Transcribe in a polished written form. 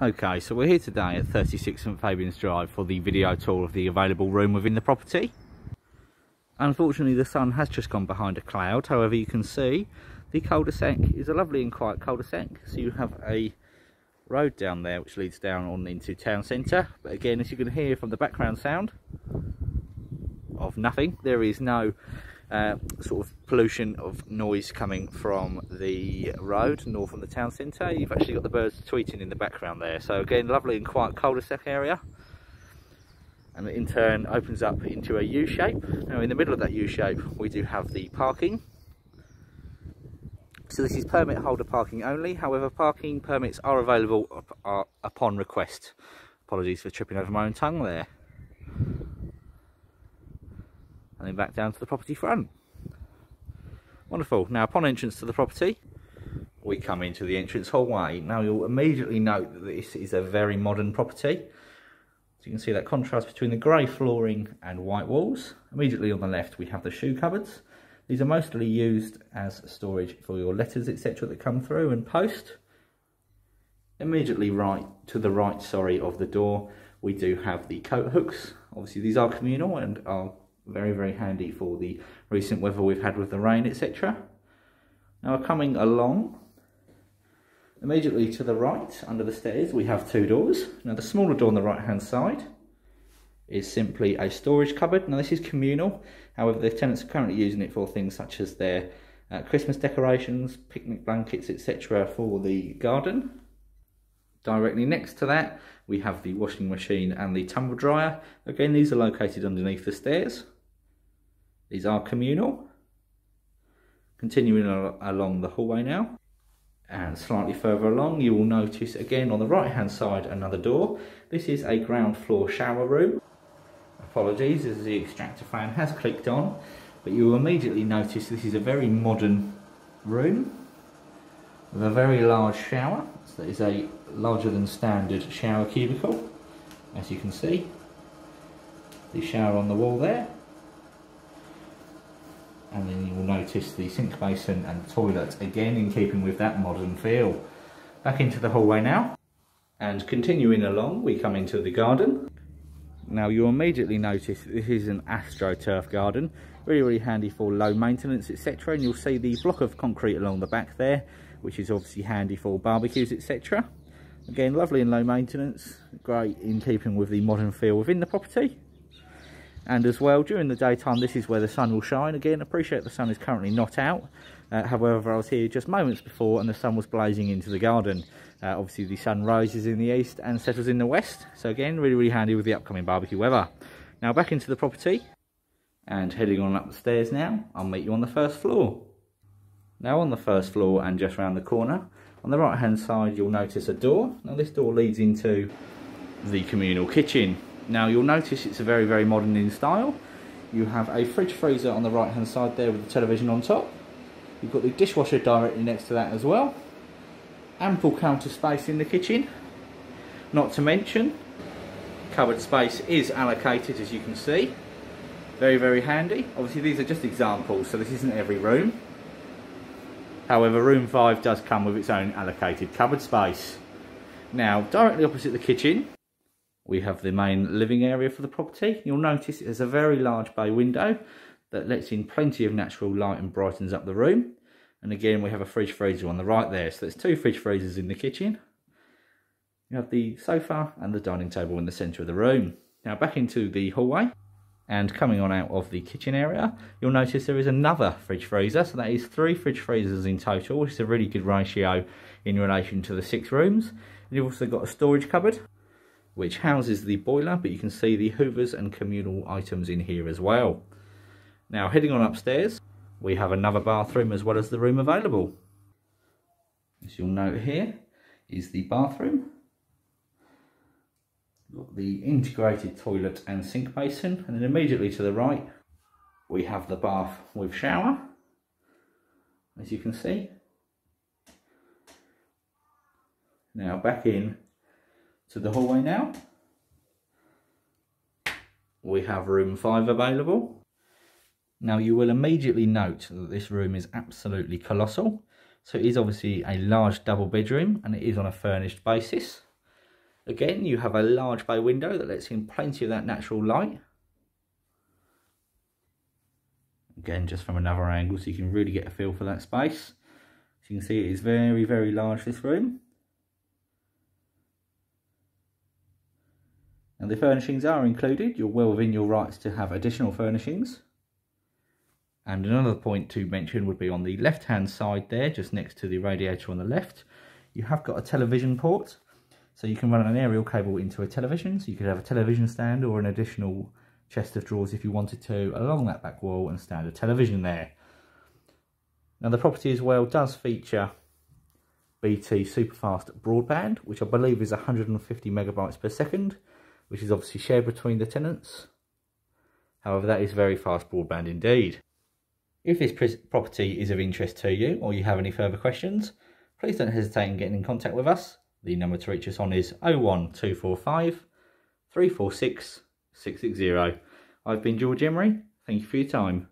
Okay, so we're here today at 36 St Fabians Drive for the video tour of the available room within the property. Unfortunately, the sun has just gone behind a cloud. However, you can see the cul-de-sac is a lovely and quiet cul-de-sac. So you have a road down there which leads down on into town centre. But again, as you can hear from the background sound of nothing, there is no sort of pollution of noise coming from the road nor from the town centre. You've actually got the birds tweeting in the background there. So again, lovely and quiet cul-de-sac area, and it in turn opens up into a U shape. Now in the middle of that U shape we do have the parking. So this is permit holder parking only. However, parking permits are available upon request. Apologies for tripping over my own tongue there. And then back down to the property front. Wonderful. Now upon entrance to the property, we come into the entrance hallway. Now you'll immediately note that this is a very modern property. So you can see that contrast between the grey flooring and white walls. Immediately on the left we have the shoe cupboards. These are mostly used as storage for your letters, etc. that come through and post. Immediately to the right of the door, we do have the coat hooks. Obviously these are communal and are very handy for the recent weather we've had with the rain, etc. Now coming along, immediately to the right under the stairs we have two doors. Now the smaller door on the right hand side is simply a storage cupboard. Now this is communal, however the tenants are currently using it for things such as their Christmas decorations, picnic blankets, etc. for the garden. Directly next to that we have the washing machine and the tumble dryer. Again, these are located underneath the stairs. These are communal. Continuing along the hallway now, and slightly further along you will notice again on the right hand side another door. This is a ground floor shower room. Apologies as the extractor fan has clicked on, but you will immediately notice this is a very modern room with a very large shower. So that is a larger than standard shower cubicle, as you can see. The shower on the wall there, and then you will notice the sink basin and toilet, again in keeping with that modern feel. Back into the hallway now, and continuing along we come into the garden. Now you'll immediately notice this is an AstroTurf garden, really handy for low maintenance, etc. And you'll see the block of concrete along the back there, which is obviously handy for barbecues, etc. Again, lovely and low maintenance, great in keeping with the modern feel within the property. And as well, during the daytime this is where the sun will shine. Again, appreciate the sun is currently not out. However, I was here just moments before and the sun was blazing into the garden. Obviously the sun rises in the east and settles in the west. So again, really handy with the upcoming barbecue weather. Now back into the property and heading on up the stairs now, I'll meet you on the first floor. Now on the first floor and just round the corner, on the right hand side you'll notice a door. Now this door leads into the communal kitchen. Now you'll notice it's a very modern in style. You have a fridge freezer on the right hand side there with the television on top. You've got the dishwasher directly next to that as well. Ample counter space in the kitchen. Not to mention, cupboard space is allocated, as you can see. Very handy. Obviously these are just examples, so this isn't every room. However, room 5 does come with its own allocated cupboard space. Now, directly opposite the kitchen, we have the main living area for the property. You'll notice there's a very large bay window that lets in plenty of natural light and brightens up the room. And again, we have a fridge freezer on the right there. So there's two fridge freezers in the kitchen. You have the sofa and the dining table in the centre of the room. Now back into the hallway, and coming on out of the kitchen area, you'll notice there is another fridge freezer. So that is 3 fridge freezers in total, which is a really good ratio in relation to the 6 rooms. And you've also got a storage cupboard, which houses the boiler, but you can see the hoovers and communal items in here as well. Now heading on upstairs, we have another bathroom as well as the room available. As you'll note here is the bathroom. Got the integrated toilet and sink basin, and then immediately to the right we have the bath with shower, as you can see. Now back in to the hallway now, we have room 5 available. Now you will immediately note that this room is absolutely colossal. So it is obviously a large double bedroom and it is on a furnished basis. Again, you have a large bay window that lets in plenty of that natural light. Again, just from another angle, so you can really get a feel for that space. As you can see, it is very, very large, this room. And the furnishings are included. You're well within your rights to have additional furnishings. And another point to mention would be on the left-hand side there, just next to the radiator on the left. You have got a television port, so you can run an aerial cable into a television. So you could have a television stand or an additional chest of drawers if you wanted to along that back wall and stand a television there. Now the property as well does feature BT superfast broadband, which I believe is 150 megabytes per second, which is obviously shared between the tenants. However, that is very fast broadband indeed. If this property is of interest to you or you have any further questions, please don't hesitate in getting in contact with us. The number to reach us on is 01245 346 660. I've been George Emery. Thank you for your time.